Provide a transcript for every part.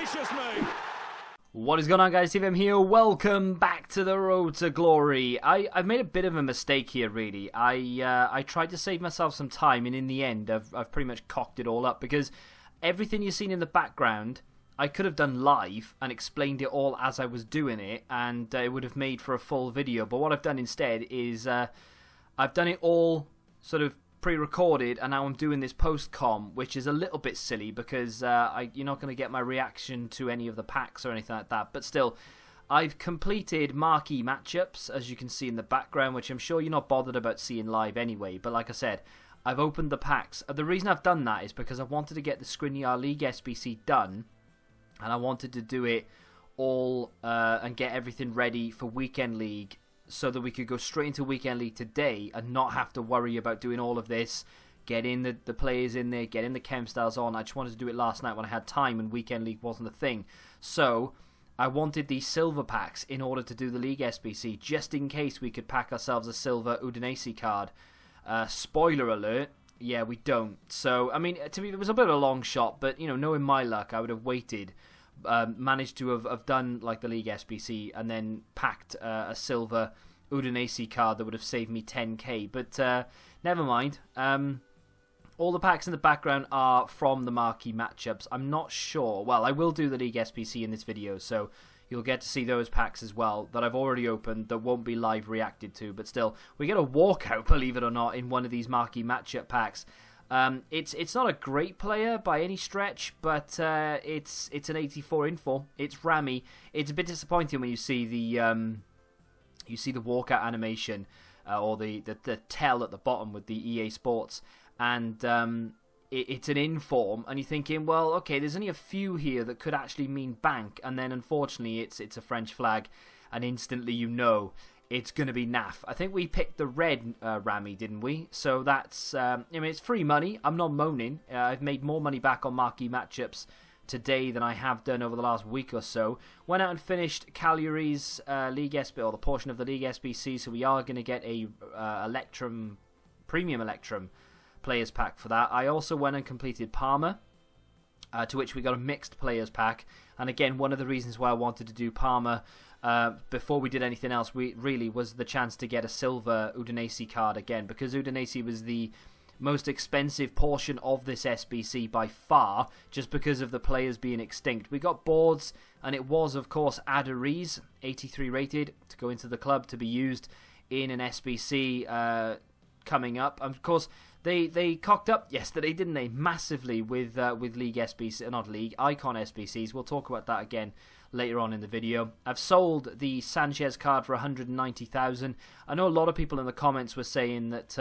Audacious move. What is going on, guys? TVM here. Welcome back to the road to glory. I've made a bit of a mistake here, really. I tried to save myself some time, and in the end, I've pretty much cocked it all up, because everything you've seen in the background, I could have done live and explained it all as I was doing it, and it would have made for a full video. But what I've done instead is I've done it all sort of pre-recorded, and now I'm doing this post-com, which is a little bit silly because you're not going to get my reaction to any of the packs or anything like that. But still, I've completed marquee matchups, as you can see in the background, which I'm sure you're not bothered about seeing live anyway. But like I said, I've opened the packs. The reason I've done that is because I wanted to get the Skriniar League SBC done, and I wanted to do it all and get everything ready for Weekend League, so that we could go straight into Weekend League today and not have to worry about doing all of this, getting the players in there, getting the chem styles on. I just wanted to do it last night when I had time and Weekend League wasn't a thing. So I wanted these silver packs in order to do the League SBC, just in case we could pack ourselves a silver Udinese card. Spoiler alert, yeah, we don't. So, I mean, to me, it was a bit of a long shot, but, you know, knowing my luck, I would have waited. Managed to have done like the League SBC and then packed a silver Udinese card that would have saved me 10k, but never mind. All the packs in the background are from the marquee matchups. I'm not sure, well, I will do the League SBC in this video, so you'll get to see those packs as well that I've already opened that won't be live reacted to, but still, we get a walkout, believe it or not, in one of these marquee matchup packs. It's not a great player by any stretch, but it's an 84 info. It's Rami. It's a bit disappointing when you see the walkout animation or the tell at the bottom with the EA Sports, and it's an inform, and you're thinking, well, okay, there's only a few here that could actually mean bank, and then unfortunately it's a French flag, and instantly you know it's going to be naff. I think we picked the red Rami, didn't we? So that's, I mean, it's free money. I'm not moaning. I've made more money back on marquee matchups today than I have done over the last week or so. Went out and finished Cagliari's League SB, or the portion of the League SBC, so we are going to get a Premium Electrum Players Pack for that. I also went and completed Parma, to which we got a mixed Players Pack. And again, one of the reasons why I wanted to do Parma before we did anything else, was the chance to get a silver Udinese card again, because Udinese was the most expensive portion of this SBC by far, just because of the players being extinct. We got boards, and it was, of course, Adariz, 83 rated, to go into the club to be used in an SBC coming up. And of course, they cocked up yesterday, didn't they? Massively with League SBC, not League, Icon SBCs. We'll talk about that again later on in the video. I've sold the Sanchez card for 190,000. I know a lot of people in the comments were saying that,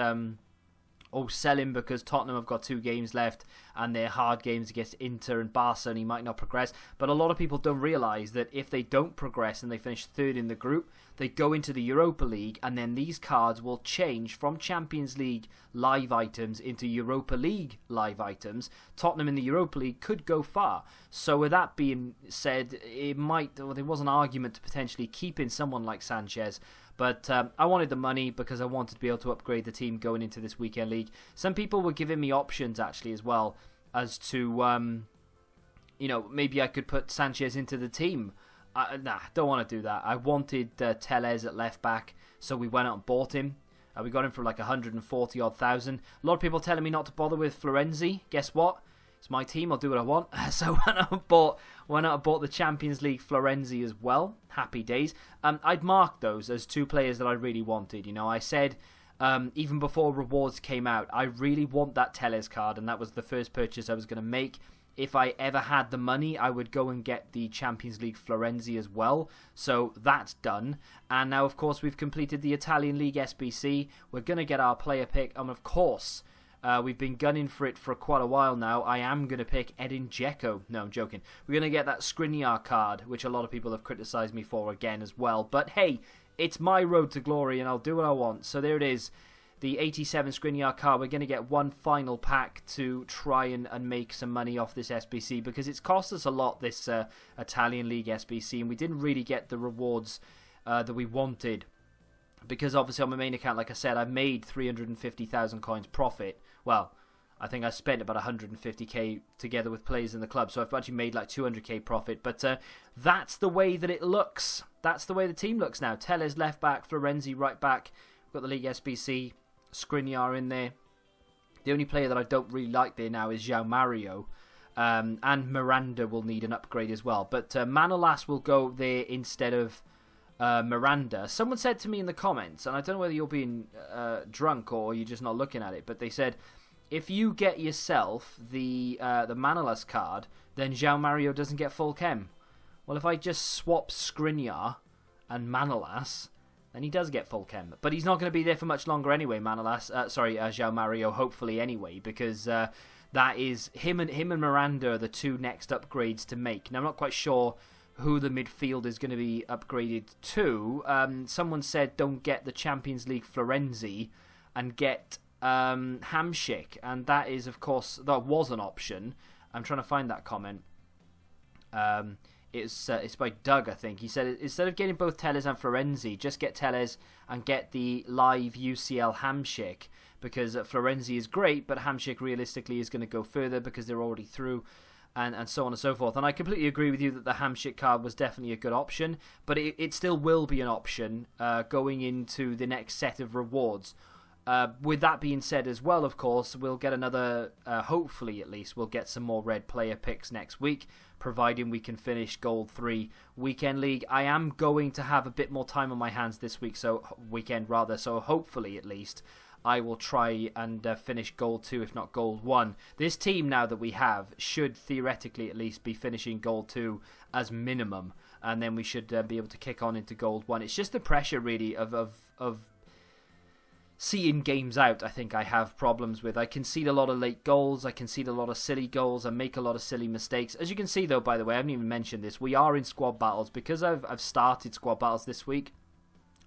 sell him because Tottenham have got 2 games left and they're hard games against Inter and Barca and he might not progress. But a lot of people don't realise that if they don't progress and they finish 3rd in the group, they go into the Europa League, and then these cards will change from Champions League live items into Europa League live items. Tottenham in the Europa League could go far. So with that being said, there was an argument to potentially keeping someone like Sanchez. But I wanted the money because I wanted to be able to upgrade the team going into this Weekend League. Some people were giving me options actually as well as to, maybe I could put Sanchez into the team. Nah, don't want to do that. I wanted Tellez at left back, so we went out and bought him. We got him for like 140 odd thousand. A lot of people telling me not to bother with Florenzi. Guess what? It's my team. I'll do what I want. So went out and bought the Champions League Florenzi as well. Happy days. I'd marked those as 2 players that I really wanted. You know, I said even before rewards came out, I really want that Tellez card, and that was the first purchase I was going to make. If I ever had the money, I would go and get the Champions League Florenzi as well. So that's done. And now, of course, we've completed the Italian League SBC. We're going to get our player pick. And, of course, we've been gunning for it for quite a while now. I am going to pick Edin Dzeko. No, I'm joking. We're going to get that Skriniar card, which a lot of people have criticised me for again as well. But, hey, it's my road to glory, and I'll do what I want. So there it is. The 87 Skriniar card. We're going to get one final pack to try and make some money off this SBC, because it's cost us a lot, this Italian League SBC, and we didn't really get the rewards that we wanted, because obviously on my main account, like I said, I've made 350,000 coins profit. Well, I think I spent about 150k together with players in the club, so I've actually made like 200k profit. But that's the way that it looks. That's the way the team looks now. Telles left back, Florenzi right back. We've got the League SBC, Skriniar in there. The only player that I don't really like there now is João Mario. And Miranda will need an upgrade as well. But Manolas will go there instead of Miranda. Someone said to me in the comments, and I don't know whether you're being drunk or you're just not looking at it, but they said, if you get yourself the Manolas card, then João Mario doesn't get full chem. Well, if I just swap Skriniar and Manolas, then he does get full chem. But he's not going to be there for much longer anyway, João Mario, hopefully anyway, because that is him and Miranda are the two next upgrades to make. Now, I'm not quite sure who the midfield is going to be upgraded to. Someone said don't get the Champions League Florenzi and get Hamsik, and that is, of course, that was an option. I'm trying to find that comment. It's by Doug, I think. He said instead of getting both Telles and Florenzi, just get Telles and get the live UCL Hamsik, because Florenzi is great, but Hamsik realistically is going to go further because they're already through, and so on and so forth. And I completely agree with you that the Hamsik card was definitely a good option, but it still will be an option going into the next set of rewards. With that being said as well, of course, we'll get another, hopefully at least, we'll get some more red player picks next week, providing we can finish Gold 3 Weekend League. I am going to have a bit more time on my hands this week, so hopefully at least, I will try and finish Gold 2, if not Gold 1. This team now that we have should theoretically at least be finishing Gold 2 as minimum, and then we should be able to kick on into Gold 1. It's just the pressure really of seeing games out. I think I have problems with. I concede a lot of late goals, I concede a lot of silly goals, I make a lot of silly mistakes. As you can see though, by the way, I haven't even mentioned this, we are in squad battles, because I've started squad battles this week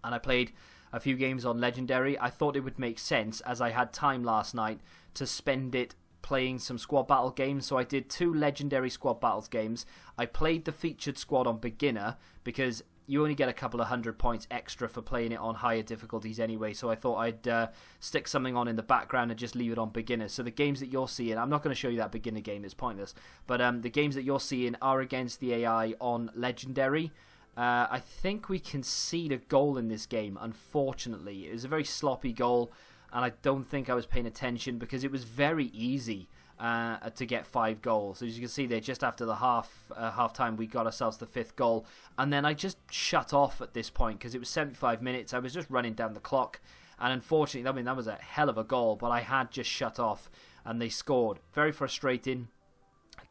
and I played a few games on Legendary. I thought it would make sense, as I had time last night, to spend it playing some squad battle games. So I did 2 Legendary squad battles games. I played the featured squad on beginner because you only get a couple of 100 points extra for playing it on higher difficulties anyway, so I thought I'd stick something on in the background and just leave it on beginner. So the games that you're seeing, I'm not going to show you that beginner game, it's pointless, but the games that you're seeing are against the AI on Legendary. I think we conceded a goal in this game, unfortunately. It was a very sloppy goal, and I don't think I was paying attention because it was very easy to get 5 goals. As you can see there, just after the half time, we got ourselves the 5th goal, and then I just shut off at this point because it was 75 minutes. I was just running down the clock, and unfortunately, I mean, that was a hell of a goal, but I had just shut off and they scored. Very frustrating.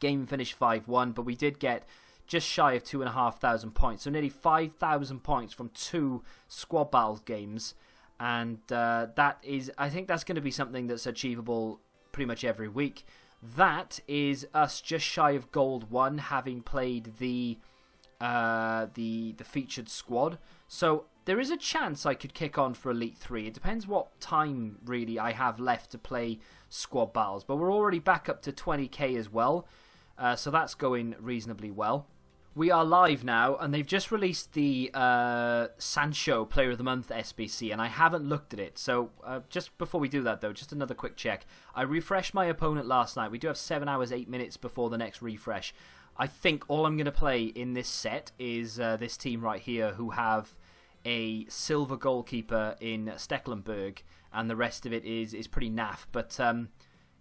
Game finished 5-1, but we did get just shy of 2,500 points, so nearly 5,000 points from 2 squad battles games, and that is, I think that's going to be something that's achievable pretty much every week. That is us just shy of Gold 1, having played the featured squad. So there is a chance I could kick on for Elite 3. It depends what time really I have left to play squad battles, but we're already back up to 20k as well, so that's going reasonably well. We are live now, and they've just released the Sancho Player of the Month SBC, and I haven't looked at it. So just before we do that, though, just another quick check. I refreshed my opponent last night. We do have 7 hours, 8 minutes before the next refresh. I think all I'm going to play in this set is this team right here, who have a silver goalkeeper in Stecklenburg, and the rest of it is pretty naff. But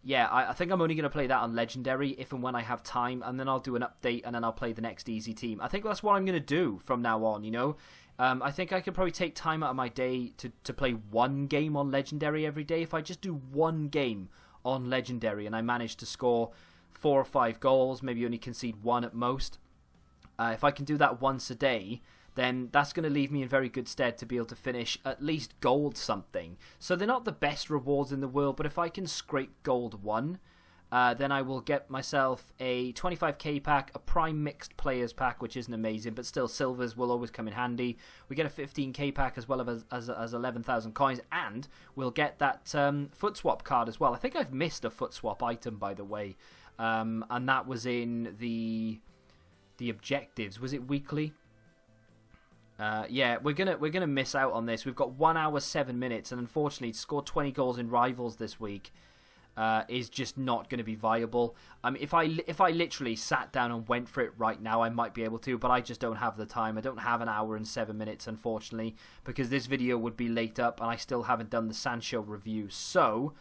yeah, I think I'm only going to play that on Legendary if and when I have time, and then I'll do an update, and then I'll play the next easy team. I think that's what I'm going to do from now on, you know. I think I could probably take time out of my day to play 1 game on Legendary every day. If I just do 1 game on Legendary and I manage to score 4 or 5 goals, maybe only concede 1 at most, if I can do that once a day, then that's going to leave me in very good stead to be able to finish at least gold something. So they're not the best rewards in the world, but if I can scrape gold 1, then I will get myself a 25k pack, a prime mixed players pack, which isn't amazing, but still silvers will always come in handy. We get a 15k pack as well as 11,000 coins, and we'll get that foot swap card as well. I think I've missed a foot swap item, by the way, and that was in the objectives. Was it weekly? Yeah, we're gonna miss out on this. We've got 1 hour 7 minutes, and unfortunately, scored 20 goals in Rivals this week. is just not going to be viable. I mean, if I literally sat down and went for it right now, I might be able to, but I just don't have the time. I don't have an hour and 7 minutes, unfortunately, because this video would be late up, and I still haven't done the Sancho review. So,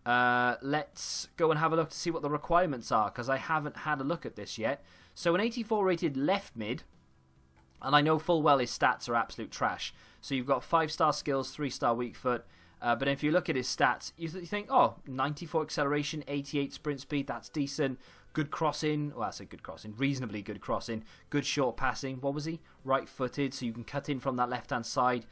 let's go and have a look to see what the requirements are, because I haven't had a look at this yet. So, an 84 rated left mid, and I know full well his stats are absolute trash. So, you've got 5-star skills, 3-star weak foot. But if you look at his stats, you think, oh, 94 acceleration, 88 sprint speed, that's decent. Good crossing. Well, I say good crossing. Reasonably good crossing. Good short passing. What was he? Right-footed, so you can cut in from that left-hand side.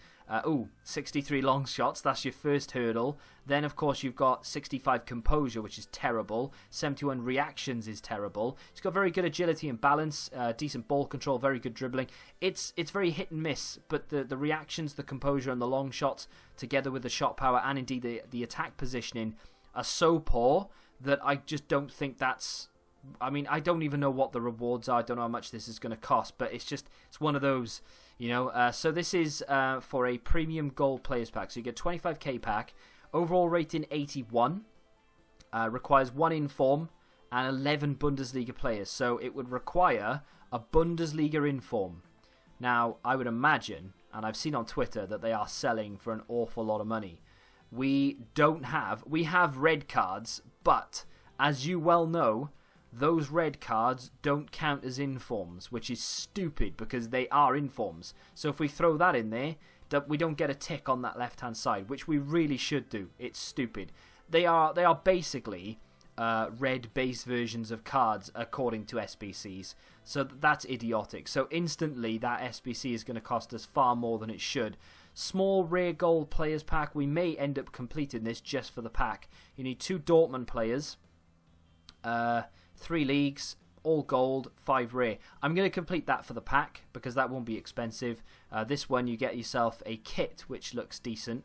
63 long shots. That's your first hurdle. Then, of course, you've got 65 composure, which is terrible. 71 reactions is terrible. He's got very good agility and balance. Decent ball control. Very good dribbling. It's very hit and miss, but the reactions, the composure, and the long shots, together with the shot power and indeed the attack positioning, are so poor that I just don't think that's... I mean, I don't even know what the rewards are. I don't know how much this is going to cost, but it's one of those, you know. So this is for a premium gold players pack. So you get 25k pack, overall rating 81, requires 1 inform and 11 Bundesliga players. So it would require a Bundesliga inform. Now, I would imagine, and I've seen on Twitter, that they are selling for an awful lot of money. We have red cards, but as you well know, those red cards don't count as informs, which is stupid because they are informs. So if we throw that in there, we don't get a tick on that left-hand side, which we really should do. It's stupid. They are basically red base versions of cards according to SBCs. So that's idiotic. So instantly that SBC is going to cost us far more than it should. Small rare gold players pack. We may end up completing this just for the pack. You need 2 Dortmund players. 3 leagues, all gold, 5 rare. I'm going to complete that for the pack because that won't be expensive. This one you get yourself a kit which looks decent.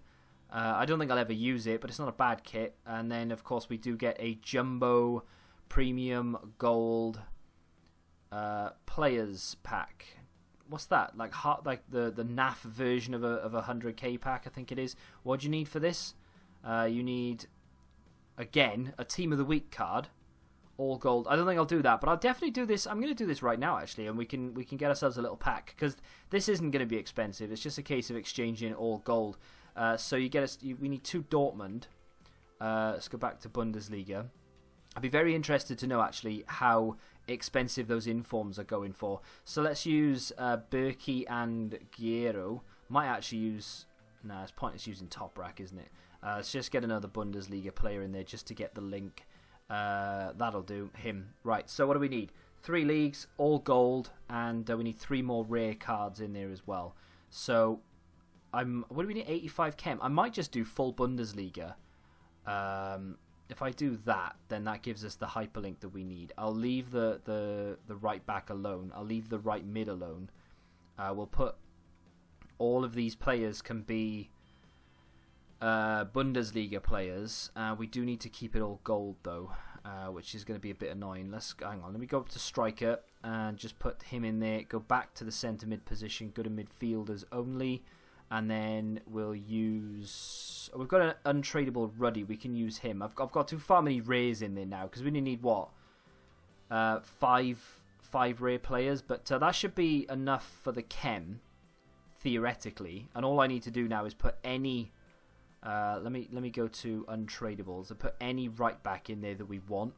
I don't think I'll ever use it, but it's not a bad kit. And then of course we do get a jumbo premium gold players pack. What's that? Like the NAF version of a 100k pack, I think it is. What do you need for this? You need, again, a team of the week card. All gold. I don't think I'll do that, but I'll definitely do this. I'm going to do this right now, actually, and we can get ourselves a little pack because this isn't going to be expensive. It's just a case of exchanging all gold. So you get us. We need 2 Dortmund. Let's go back to Bundesliga. I'd be very interested to know actually how expensive those informs are going for. So let's use Berkey and Guerrero. Might actually use. Nah, it's pointless using Top Rack, isn't it? Let's just get another Bundesliga player in there just to get the link. That'll do him. Right, so what do we need? 3 leagues, all gold, and we need 3 more rare cards in there as well. So what do we need? 85 chem. I might just do full Bundesliga. If I do that, then that gives us the hyperlink that we need. I'll leave the right back alone. I'll leave the right mid alone. We'll put all of these players can be Bundesliga players. We do need to keep it all gold though, which is going to be a bit annoying. Hang on, let me go up to striker and just put him in there. Go back to the centre mid position. Go to midfielders only, and then we'll use. We've got an untradeable Ruddy. We can use him. I've got too far many rares in there now because we only need what 5 rare players, but that should be enough for the chem theoretically. And all I need to do now is put any. Let me go to untradables and put any right back in there that we want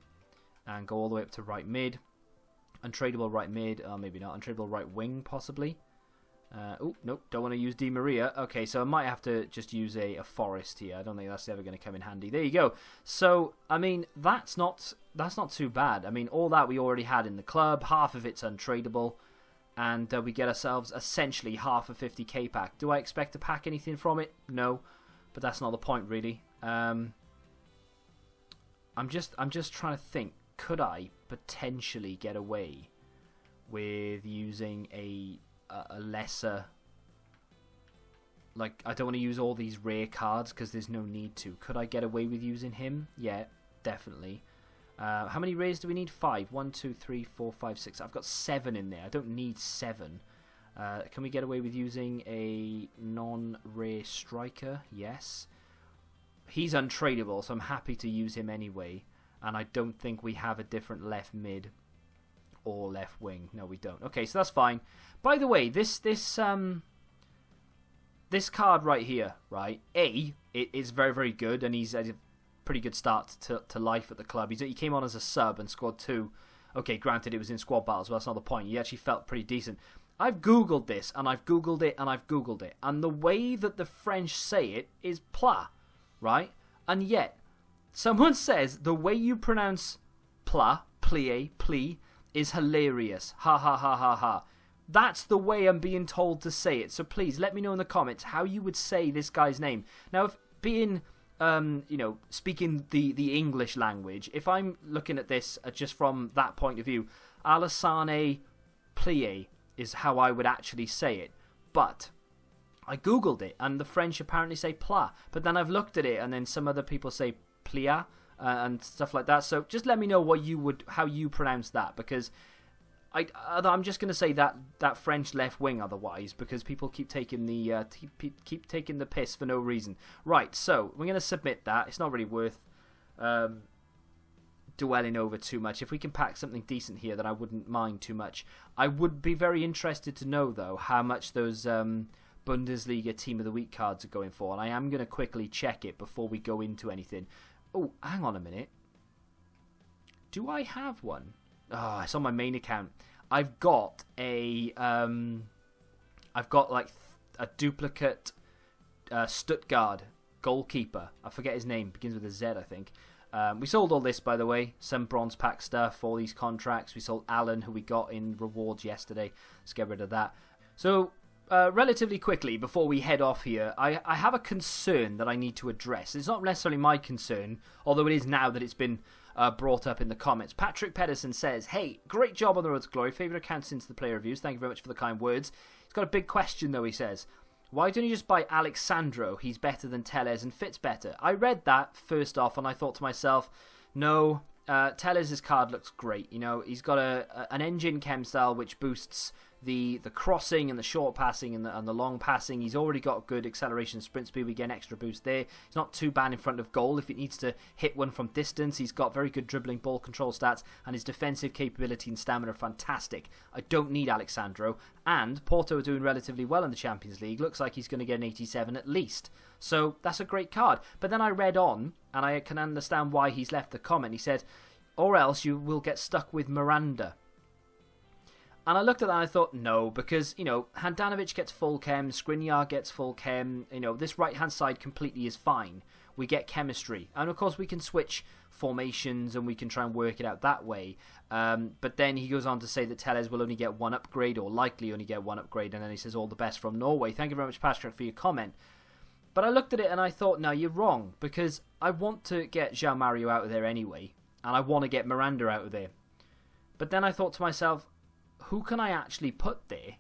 and go all the way up to right mid. Untradable right mid, maybe not. Untradable right wing possibly. Oh, nope, don't want to use Di Maria. Okay, so I might have to just use a Forest here. I don't think that's ever going to come in handy. There you go. So, I mean, that's not too bad. I mean, all that we already had in the club. Half of it's untradable. And we get ourselves essentially half a 50k pack. Do I expect to pack anything from it? No. But that's not the point, really. I'm just trying to think. Could I potentially get away with using a lesser? Like, I don't want to use all these rare cards because there's no need to. Could I get away with using him? Yeah, definitely. How many rares do we need? 5. 1, 2, 3, 4, 5, 6. I've got 7 in there. I don't need 7. Can we get away with using a non-rare striker? Yes. he's untradeable, so I'm happy to use him anyway. And I don't think we have a different left mid or left wing. No, we don't. Okay, so that's fine. By the way, this card right here, right? It is very, very good, and he's had a pretty good start to life at the club. He came on as a sub and scored 2. Okay, granted, it was in squad battles, but that's not the point. He actually felt pretty decent. I've Googled this, and I've Googled it, and I've Googled it. And the way that the French say it is plat, right? And yet, someone says the way you pronounce plat, plie, is hilarious. Ha ha ha ha ha. That's the way I'm being told to say it. So please, let me know in the comments how you would say this guy's name. Now, if being... speaking the English language, if I'm looking at this just from that point of view, Alassane Plie is how I would actually say it. But I Googled it, and the French apparently say plat. But then I've looked at it, and then some other people say plia and stuff like that. So just let me know how you pronounce that, because I'm just going to say that French left wing otherwise, because people keep taking the piss for no reason. Right, so we're going to submit that. It's not really worth dwelling over too much. If we can pack something decent here, then I wouldn't mind too much. I would be very interested to know, though, how much those Bundesliga Team of the Week cards are going for, and I am going to quickly check it before we go into anything. Oh, hang on a minute. Do I have one? Oh, it's on my main account. I've got a duplicate Stuttgart goalkeeper. I forget his name. Begins with a Z, I think. We sold all this, by the way. Some bronze pack stuff, all these contracts. We sold Alan, who we got in rewards yesterday. Let's get rid of that. So, relatively quickly, before we head off here, I have a concern that I need to address. It's not necessarily my concern, although it is now that it's been brought up in the comments. Patrick Pedersen says, hey, great job on the road to glory. Favourite account since the player reviews. Thank you very much for the kind words. He's got a big question, though, he says. Why don't you just buy Alexandro? He's better than Telles and fits better. I read that first off, and I thought to myself, no, Telles' card looks great. You know, he's got an engine chem style which boosts the crossing and the short passing and the long passing. He's already got good acceleration and sprint speed. We get an extra boost there. He's not too bad in front of goal if it needs to hit one from distance. He's got very good dribbling, ball control stats, and his defensive capability and stamina are fantastic. I don't need Alexandro, and Porto are doing relatively well in the Champions League. Looks like he's going to get an 87 at least. So that's a great card. But then I read on, and I can understand why he's left the comment. He said, or else you will get stuck with Miranda. And I looked at that and I thought, no, because, you know, Handanovic gets full chem, Skriniar gets full chem, you know, this right-hand side completely is fine. We get chemistry. And, of course, we can switch formations and we can try and work it out that way. But then he goes on to say that Telles will only get one upgrade, or likely only get one upgrade, and then he says, all the best from Norway. Thank you very much, Patrick, for your comment. But I looked at it and I thought, no, you're wrong, because I want to get João Mario out of there anyway, and I want to get Miranda out of there. But then I thought to myself, who can I actually put there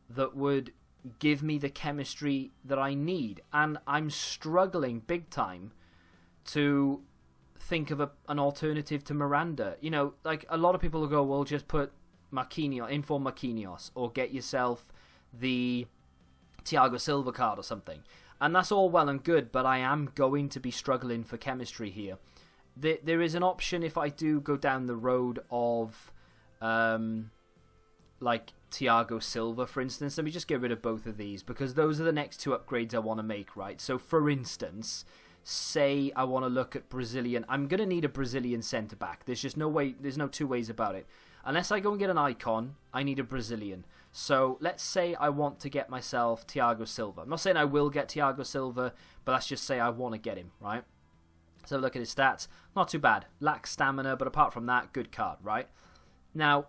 that would give me the chemistry that I need? And I'm struggling big time to think of an alternative to Miranda. You know, like a lot of people will go, well, just put inform Marquinhos, or get yourself the Thiago Silva card or something. And that's all well and good, but I am going to be struggling for chemistry here. There is an option if I do go down the road of like Thiago Silva, for instance. Let me just get rid of both of these, because those are the next two upgrades I want to make, right? So, for instance, say I want to look at Brazilian. I'm going to need a Brazilian centre-back. There's just no way, there's no two ways about it. Unless I go and get an icon, I need a Brazilian. So, let's say I want to get myself Thiago Silva. I'm not saying I will get Thiago Silva, but let's just say I want to get him, right? So, look at his stats. Not too bad. Lacks stamina, but apart from that, good card, right? Now,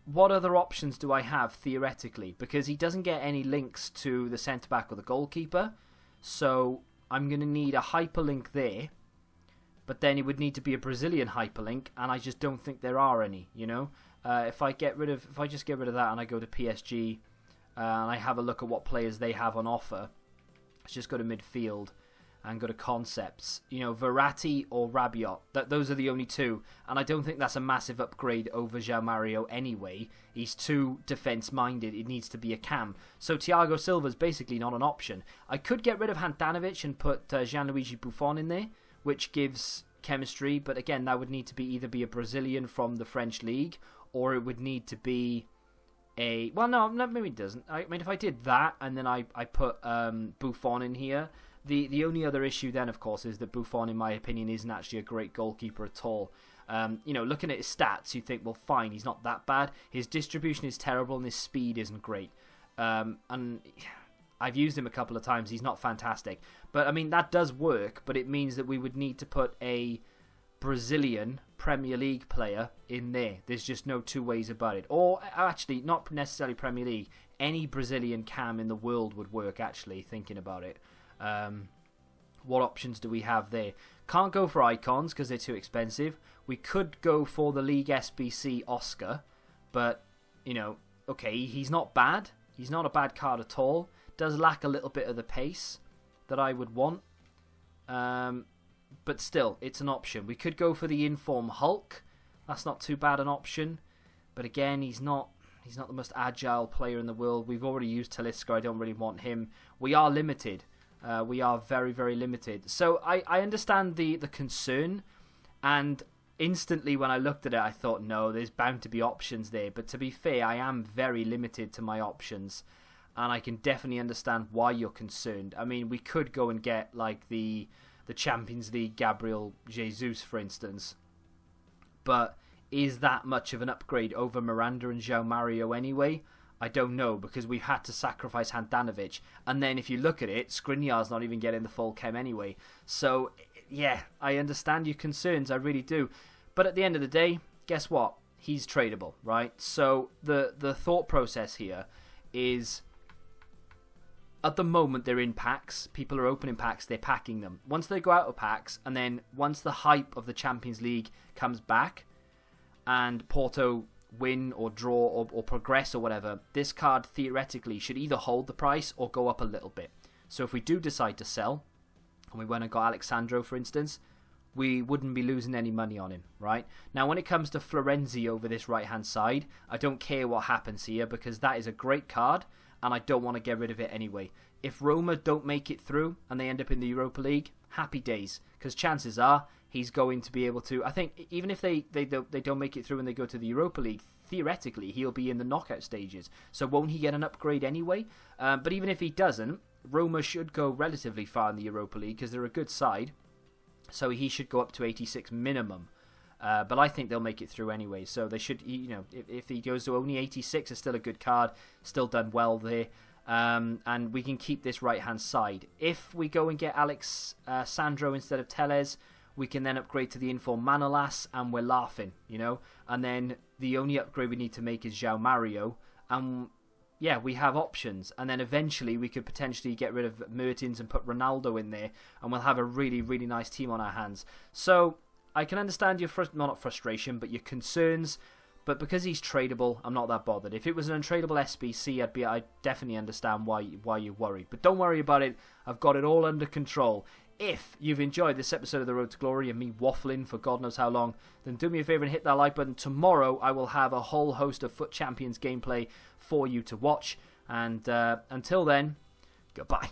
what other options do I have theoretically? Because he doesn't get any links to the centre-back or the goalkeeper. So I'm going to need a hyperlink there. But then it would need to be a Brazilian hyperlink, and I just don't think there are any, you know? If I just get rid of that and I go to PSG and I have a look at what players they have on offer, let's just go to midfield and go to concepts. Verratti or Rabiot. Those are the only two. And I don't think that's a massive upgrade over João Mario anyway. He's too defence-minded. It needs to be a cam. So Thiago Silva's basically not an option. I could get rid of Handanovic and put Gianluigi Buffon in there, which gives chemistry. But again, that would need to either be a Brazilian from the French league, or it would need to be well, no, maybe it doesn't. I mean, if I did that and then I put Buffon in here, the only other issue then, of course, is that Buffon, in my opinion, isn't actually a great goalkeeper at all. Looking at his stats, you think, well, fine, he's not that bad. His distribution is terrible and his speed isn't great. And I've used him a couple of times. He's not fantastic. But, I mean, that does work, but it means that we would need to put a Brazilian Premier League player in there. There's just no two ways about it. Or, actually, not necessarily Premier League. Any Brazilian cam in the world would work, actually, thinking about it. What options do we have there? Can't go for icons because they're too expensive. We could go for the League SBC Oscar, but, okay, he's not bad. He's not a bad card at all. Does lack a little bit of the pace that I would want. But still, it's an option. We could go for the Inform Hulk. That's not too bad an option. But again, he's not the most agile player in the world. We've already used Talisca. I don't really want him. We are limited. We are very, very limited. So I understand the concern. And instantly when I looked at it, I thought, no, there's bound to be options there. But to be fair, I am very limited to my options. And I can definitely understand why you're concerned. I mean, we could go and get like the Champions League Gabriel Jesus, for instance. But is that much of an upgrade over Miranda and João Mario anyway? I don't know, because we've had to sacrifice Handanovic. And then if you look at it, Skriniar's not even getting the full chem anyway. So, yeah, I understand your concerns, I really do. But at the end of the day, guess what? He's tradable, right? So the thought process here is, at the moment they're in packs, people are opening packs, they're packing them. Once they go out of packs, and then once the hype of the Champions League comes back, and Porto win or draw or progress or whatever, this card theoretically should either hold the price or go up a little bit. So if we do decide to sell, and we went and got Alexandro, for instance, we wouldn't be losing any money on him, right? Now, when it comes to Florenzi over this right-hand side, I don't care what happens here, because that is a great card, and I don't want to get rid of it anyway. If Roma don't make it through, and they end up in the Europa League, happy days, because chances are he's going to be able to. I think even if they don't make it through and they go to the Europa League, theoretically he'll be in the knockout stages. So won't he get an upgrade anyway? But even if he doesn't, Roma should go relatively far in the Europa League because they're a good side. So he should go up to 86 minimum. But I think they'll make it through anyway. So they should, if he goes to only 86, it's still a good card, still done well there. And we can keep this right-hand side. If we go and get Alex Sandro instead of Tellez, we can then upgrade to the Inform Manolas, and we're laughing, And then the only upgrade we need to make is João Mario. And yeah, we have options. And then eventually we could potentially get rid of Mertens and put Ronaldo in there, and we'll have a really, really nice team on our hands. So I can understand your not frustration, but your concerns. But because he's tradable, I'm not that bothered. If it was an untradeable SBC, I'd definitely understand why you're worried. But don't worry about it. I've got it all under control. If you've enjoyed this episode of The Road to Glory and me waffling for God knows how long, then do me a favour and hit that like button. Tomorrow I will have a whole host of Foot Champions gameplay for you to watch. And until then, goodbye.